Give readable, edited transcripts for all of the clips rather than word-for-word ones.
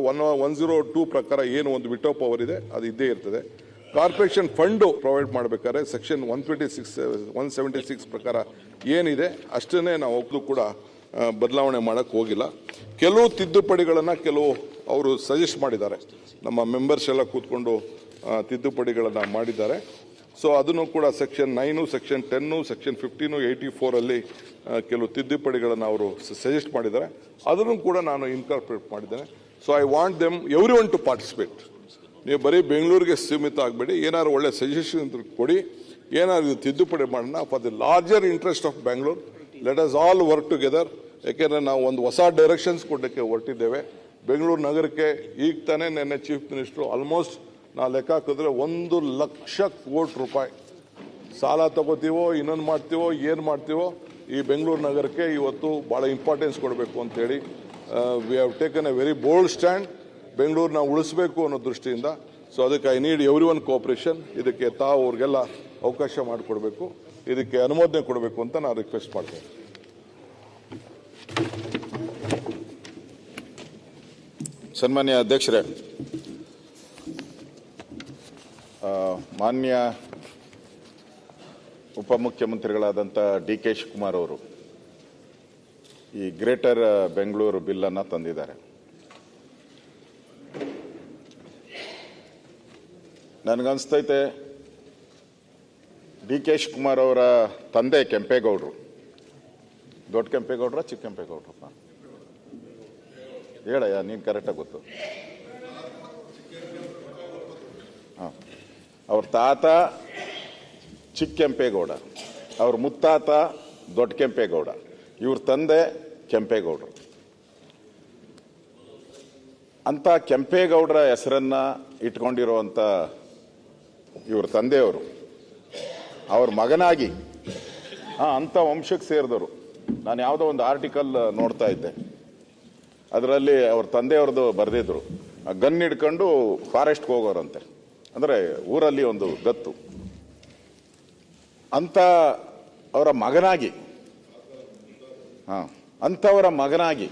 102 ಪ್ರಕಾರ ಏನು ಒಂದು ವಿಟೋ ಪವರ್ ಇದೆ ಅದು ಇದ್ದೇ ಇರ್ತದೆ. ಕಾರ್ಪೊರೇಷನ್ ಫಂಡು ಪ್ರೊವೈಡ್ ಮಾಡಬೇಕಾದ್ರೆ ಸೆಕ್ಷನ್ 176 ಪ್ರಕಾರ ಏನಿದೆ ಅಷ್ಟನ್ನೇ ನಾವು ಒಬ್ಬರು ಕೂಡ ಬದಲಾವಣೆ ಮಾಡೋಕ್ಕೆ ಹೋಗಿಲ್ಲ. ಕೆಲವು ತಿದ್ದುಪಡಿಗಳನ್ನು ಅವರು ಸಜೆಸ್ಟ್ ಮಾಡಿದ್ದಾರೆ. ನಮ್ಮ ಮೆಂಬರ್ಸ್ ಎಲ್ಲ ಕೂತ್ಕೊಂಡು ತಿದ್ದುಪಡಿಗಳನ್ನು ಮಾಡಿದ್ದಾರೆ. ಸೊ ಅದನ್ನು ಕೂಡ ಸೆಕ್ಷನ್ 9, ಸೆಕ್ಷನ್ 10, ಸೆಕ್ಷನ್ 15, 84 ಕೆಲವು ತಿದ್ದುಪಡಿಗಳನ್ನು ಅವರು ಸಜೆಸ್ಟ್ ಮಾಡಿದ್ದಾರೆ. ಅದನ್ನು ಕೂಡ ನಾನು ಇನ್ಕಾರ್ಪೊರೇಟ್ ಮಾಡಿದ್ದೇನೆ. So I want them every one to participate. ನೀವು ಬರೀ ಬೆಂಗಳೂರಿಗೆ ಸೀಮಿತ ಆಗಬೇಡಿ, ಏನಾದ್ರು ಒಳ್ಳೆ ಸಜೆಷನ್ ಕೊಡಿ, ಏನಾದ್ರು ತಿದ್ದುಪಡಿ ಮಾಡೋಣ. For the larger interest of Bengaluru let us all work together. ಯಾಕೆಂದರೆ ನಾವು ಒಂದು ಹೊಸ ಡೈರೆಕ್ಷನ್ಸ್ ಕೊಡಲಿಕ್ಕೆ ಹೊರಟಿದ್ದೇವೆ. ಬೆಂಗಳೂರು ನಗರಕ್ಕೆ ಈಗ ತಾನೇ ನಿನ್ನೆ ಚೀಫ್ ಮಿನಿಸ್ಟ್ರು ಆಲ್ಮೋಸ್ಟ್ ನಾವು ಲೆಕ್ಕ ಹಾಕಿದ್ರೆ 1,00,000 ಕೋಟಿ ರೂಪಾಯಿ ಸಾಲ ತಗೋತೀವೋ ಇನ್ನೊಂದು ಮಾಡ್ತೀವೋ ಏನು ಮಾಡ್ತೀವೋ ಈ ಬೆಂಗಳೂರು ನಗರಕ್ಕೆ ಇವತ್ತು ಭಾಳ ಇಂಪಾರ್ಟೆನ್ಸ್ ಕೊಡಬೇಕು ಅಂತೇಳಿ we have taken a very bold stand. ಬೆಂಗಳೂರನ್ನ ಉಳಿಸಬೇಕು ಅನ್ನೋ ದೃಷ್ಟಿಯಿಂದ. ಸೊ ಅದಕ್ಕೆ I need everyone cooperation. ಇದಕ್ಕೆ ತಾವು ಅವ್ರಿಗೆಲ್ಲ ಅವಕಾಶ ಮಾಡಿಕೊಡ್ಬೇಕು, ಇದಕ್ಕೆ ಅನುಮೋದನೆ ಕೊಡಬೇಕು ಅಂತ ನಾನು ರಿಕ್ವೆಸ್ಟ್ ಮಾಡ್ತೇನೆ. ಸನ್ಮಾನ್ಯ ಅಧ್ಯಕ್ಷರೇ, ಮಾನ್ಯ ಉಪಮುಖ್ಯಮಂತ್ರಿಗಳಾದಂಥ ಡಿ.ಕೆ. ಶಿವಕುಮಾರ್ ಅವರು ಈ ಗ್ರೇಟರ್ ಬೆಂಗಳೂರು ಬಿಲ್ಲನ್ನು ತಂದಿದ್ದಾರೆ. ನನಗನ್ಸ್ತೈತೆ ಡಿ.ಕೆ. ಶಿವಕುಮಾರ್ ಅವರ ತಂದೆ ಕೆಂಪೇಗೌಡರು, ದೊಡ್ಡ ಕೆಂಪೇಗೌಡ್ರ ಚಿಕ್ಕ ಕೆಂಪೇಗೌಡ್ರಪ್ಪ ಹೇಳಯ್ಯ, ನೀನು ಕರೆಕ್ಟಾಗಿ ಗೊತ್ತು. ಹಾಂ, ಅವ್ರ ತಾತ ಚಿಕ್ಕ ಕೆಂಪೇಗೌಡ, ಅವ್ರ ಮುತ್ತಾತ ದೊಡ್ಡ ಕೆಂಪೇಗೌಡ, ಇವ್ರ ತಂದೆ ಕೆಂಪೇಗೌಡರು. ಅಂತ ಕೆಂಪೇಗೌಡರ ಹೆಸರನ್ನ ಇಟ್ಕೊಂಡಿರುವಂಥ ಇವ್ರ ತಂದೆಯವರು ಅವ್ರ ಮಗನಾಗಿ ಅಂಥ ವಂಶಕ್ಕೆ ಸೇರಿದವರು. ನಾನು ಯಾವುದೋ ಒಂದು ಆರ್ಟಿಕಲ್ ನೋಡ್ತಾ ಇದ್ದೆ, ಅದರಲ್ಲಿ ಅವ್ರ ತಂದೆಯವ್ರದ್ದು ಬರೆದಿದ್ರು, ಗನ್ ಹಿಡ್ಕೊಂಡು ಫಾರೆಸ್ಟ್ಗೆ ಹೋಗೋರಂತೆ, ಅಂದರೆ ಊರಲ್ಲಿ ಒಂದು ಗತ್ತು. ಅಂತ ಅವರ ಮಗನಾಗಿ ಅಂಥವರ ಮಗನಾಗಿ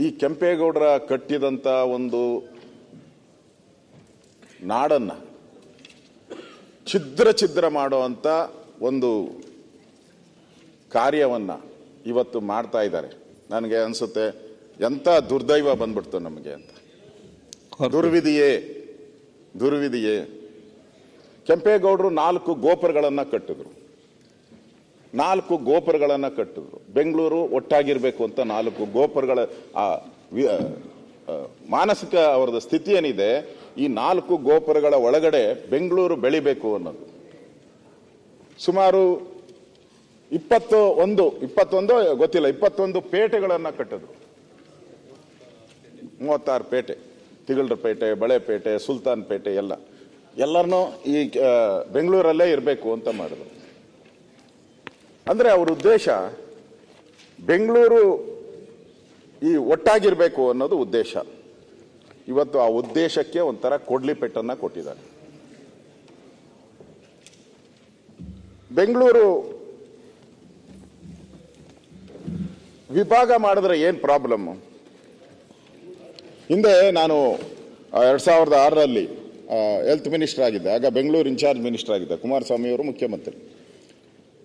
ಈ ಕೆಂಪೇಗೌಡರ ಕಟ್ಟಿದಂಥ ಒಂದು ನಾಡನ್ನು ಛಿದ್ರ ಮಾಡುವಂಥ ಒಂದು ಕಾರ್ಯವನ್ನು ಇವತ್ತು ಮಾಡ್ತಾ ಇದ್ದಾರೆ. ನನಗೆ ಅನಿಸುತ್ತೆ ಎಂಥ ದುರ್ದೈವ ಬಂದ್ಬಿಡ್ತು ನಮಗೆ ಅಂತ. ದುರ್ವಿಧಿಯೇ. ಕೆಂಪೇಗೌಡರು 4 ಗೋಪುರಗಳನ್ನು ಕಟ್ಟಿದ್ರು. 4 ಗೋಪುರಗಳನ್ನು ಕಟ್ಟಿದ್ರು. ಬೆಂಗಳೂರು ಒಟ್ಟಾಗಿರ್ಬೇಕು ಅಂತ 4 ಗೋಪುರಗಳ ಮಾನಸಿಕ ಅವರದ ಸ್ಥಿತಿ ಏನಿದೆ, ಈ 4 ಗೋಪುರಗಳ ಒಳಗಡೆ ಬೆಂಗಳೂರು ಬೆಳಿಬೇಕು ಅನ್ನೋದು. ಸುಮಾರು 21 ಗೊತ್ತಿಲ್ಲ 21 ಪೇಟೆಗಳನ್ನು ಕಟ್ಟಿದ್ರು. 36 ಪೇಟೆ, ತಿಗಳರ ಪೇಟೆ, ಬಳೆಪೇಟೆ, ಸುಲ್ತಾನ್ ಪೇಟೆ ಎಲ್ಲರನ್ನೂ ಈ ಬೆಂಗಳೂರಲ್ಲೇ ಇರಬೇಕು ಅಂತ ಮಾಡಿದ್ರು. ಅಂದ್ರೆ ಅವ್ರ ಉದ್ದೇಶ ಬೆಂಗಳೂರು ಈ ಒಟ್ಟಾಗಿರ್ಬೇಕು ಅನ್ನೋದು ಉದ್ದೇಶ. ಇವತ್ತು ಆ ಉದ್ದೇಶಕ್ಕೆ ಒಂಥರ ಕೊಡ್ಲಿ ಪೆಟ್ಟನ್ನ ಕೊಟ್ಟಿದ್ದಾರೆ. ಬೆಂಗಳೂರು ವಿಭಾಗ ಮಾಡಿದ್ರೆ ಏನ್ ಪ್ರಾಬ್ಲಮ್? ಹಿಂದೆ ನಾನು 2006ರಲ್ಲಿ ಹೆಲ್ತ್ ಮಿನಿಸ್ಟರ್ ಆಗಿದ್ದೆ. ಆಗ ಬೆಂಗಳೂರು ಇನ್ಚಾರ್ಜ್ ಮಿನಿಸ್ಟರ್ ಆಗಿದ್ದೆ, ಕುಮಾರಸ್ವಾಮಿ ಅವರು ಮುಖ್ಯಮಂತ್ರಿ.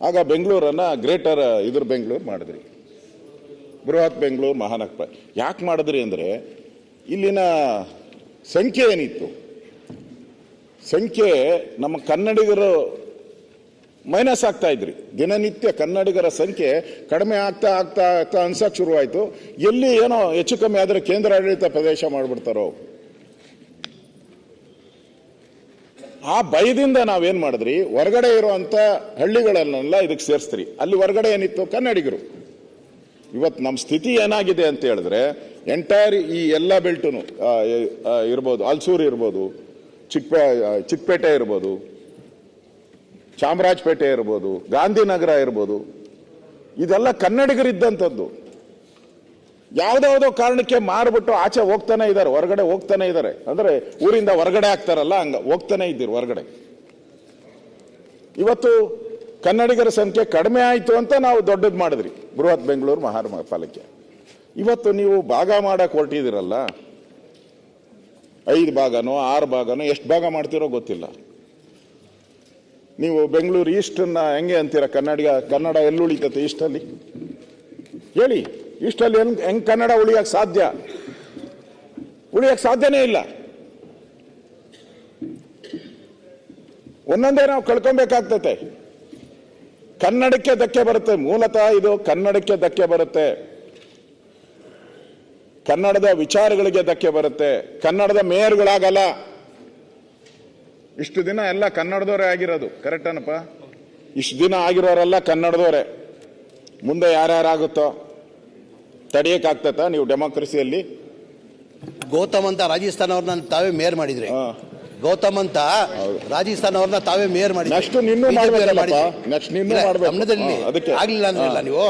ಆಗ ಬೆಂಗಳೂರನ್ನ ಗ್ರೇಟರ್ ಬೆಂಗಳೂರು ಮಾಡಿದ್ರಿ, ಬೃಹತ್ ಬೆಂಗಳೂರು ಮಹಾನಗರ. ಯಾಕೆ ಮಾಡಿದ್ರಿ ಅಂದರೆ ಇಲ್ಲಿನ ಸಂಖ್ಯೆ ಏನಿತ್ತು, ಸಂಖ್ಯೆ ನಮ್ಮ ಕನ್ನಡಿಗರು ಮೈನಸ್ ಆಗ್ತಾ ಇದ್ರಿ. ದಿನನಿತ್ಯ ಕನ್ನಡಿಗರ ಸಂಖ್ಯೆ ಕಡಿಮೆ ಆಗ್ತಾ ಆಗ್ತಾ ಆಗ್ತಾ ಅನ್ಸಕ್ ಶುರುವಾಯಿತು. ಎಲ್ಲಿ ಏನೋ ಹೆಚ್ಚು ಕಮ್ಮಿ ಆದರೆ ಕೇಂದ್ರಾಡಳಿತ ಪ್ರದೇಶ ಮಾಡಿಬಿಡ್ತಾರೋ ಆ ಭಯದಿಂದ ನಾವೇನ್ ಮಾಡಿದ್ರಿ, ಹೊರಗಡೆ ಇರುವಂತ ಹಳ್ಳಿಗಳನ್ನೆಲ್ಲ ಇದಕ್ಕೆ ಸೇರಿಸ್ತೀರಿ. ಅಲ್ಲಿ ಹೊರಗಡೆ ಏನಿತ್ತು ಕನ್ನಡಿಗರು. ಇವತ್ತು ನಮ್ಮ ಸ್ಥಿತಿ ಏನಾಗಿದೆ ಅಂತ ಹೇಳಿದ್ರೆ, ಎಂಟೈರ್ ಈ ಎಲ್ಲ ಬೆಲ್ಟುನು ಇರ್ಬೋದು, ಅಲ್ಸೂರು ಇರ್ಬೋದು, ಚಿಕ್ಕಪೇಟೆ ಇರ್ಬೋದು, ಚಾಮರಾಜಪೇಟೆ ಇರ್ಬೋದು, ಗಾಂಧಿನಗರ ಇರ್ಬೋದು, ಇದೆಲ್ಲ ಕನ್ನಡಿಗರಿದ್ದಂಥದ್ದು. ಯಾವ್ದಾವುದೋ ಕಾರಣಕ್ಕೆ ಮಾರ್ಬಿಟ್ಟು ಆಚೆ ಹೋಗ್ತಾನೆ ಇದ್ದಾರೆ, ಹೊರಗಡೆ ಹೋಗ್ತಾನೆ ಇದ್ದಾರೆ. ಅಂದ್ರೆ ಊರಿಂದ ಹೊರಗಡೆ ಆಗ್ತಾರಲ್ಲ, ಹಂಗ ಹೋಗ್ತಾನೆ ಇದ್ದೀರಿ ಹೊರಗಡೆ. ಇವತ್ತು ಕನ್ನಡಿಗರ ಸಂಖ್ಯೆ ಕಡಿಮೆ ಆಯಿತು ಅಂತ ನಾವು ದೊಡ್ಡದು ಮಾಡಿದ್ರಿ ಬೃಹತ್ ಬೆಂಗಳೂರು ಮಹಾನಗರ ಪಾಲಿಕೆ. ಇವತ್ತು ನೀವು ಭಾಗ ಮಾಡಕ್ಕೆ ಹೊರಟಿದ್ದೀರಲ್ಲ, 5 ಭಾಗನೋ 6 ಭಾಗನೋ ಎಷ್ಟು ಭಾಗ ಮಾಡ್ತಿರೋ ಗೊತ್ತಿಲ್ಲ. ನೀವು ಬೆಂಗಳೂರು ಈಸ್ಟನ್ನ ಹೆಂಗೆ ಅಂತೀರ? ಕನ್ನಡ ಎಲ್ಲಿ ಉಳಿತತೆ ಈಸ್ಟಲ್ಲಿ? ಹೇಳಿ, ಈಸ್ಟಲ್ಲಿ ಹೆಂಗ್ ಕನ್ನಡ ಉಳಿಯಕ್ಕೆ ಸಾಧ್ಯ? ಉಳಿಯಕ್ಕೆ ಸಾಧ್ಯನೇ ಇಲ್ಲ. ಒಂದೊಂದೇ ನಾವು ಕಳ್ಕೊಬೇಕಾಗ್ತತೆ. ಕನ್ನಡಕ್ಕೆ ಧಕ್ಕೆ ಬರುತ್ತೆ. ಮೂಲತಃ ಇದು ಕನ್ನಡಕ್ಕೆ ಧಕ್ಕೆ ಬರುತ್ತೆ, ಕನ್ನಡದ ವಿಚಾರಗಳಿಗೆ ಧಕ್ಕೆ ಬರುತ್ತೆ. ಕನ್ನಡದ ಮೇಯರ್ಗಳಾಗಲ್ಲ. ಇಷ್ಟು ದಿನ ಎಲ್ಲ ಕನ್ನಡದವರೇ ಆಗಿರೋದು, ಕರೆಕ್ಟ್ ಏನಪ್ಪ? ಇಷ್ಟು ದಿನ ಆಗಿರೋರೆಲ್ಲ ಕನ್ನಡದವರೇ. ಮುಂದೆ ಯಾರ್ಯಾರಾಗುತ್ತೋ ತಡೆಯಕ್ಕಾಗ್ತತ? ನೀವು ಡೆಮಾಕ್ರಸಿಯಲ್ಲಿ ಗೌತಮ್ ಅಂತ ರಾಜಸ್ಥಾನ ಅವ್ರನ್ನ ತಾವೇ ಮೇಯರ್ ಮಾಡಿದ್ರಿ. ಗೌತಮ್ ಅಂತ ರಾಜಸ್ಥಾನ ಅವ್ರನ್ನ ತಾವೇ ಮೇಯರ್ ಮಾಡಿದ್ರಿ. ನೆಕ್ಸ್ಟ್ ನಿನ್ನೂ ಮಾಡ್ಬೇಕಲ್ಲಪ್ಪ. ನೆಕ್ಸ್ಟ್ ನಿನ್ನೂ ಮಾಡ್ಬೇಕು. ಗಮನದಲ್ಲಿ ಅದಕ್ಕೆ ಆಗ್ಲಿಲ್ಲ ಅಂದ್ರಲ್ಲ ನೀವು.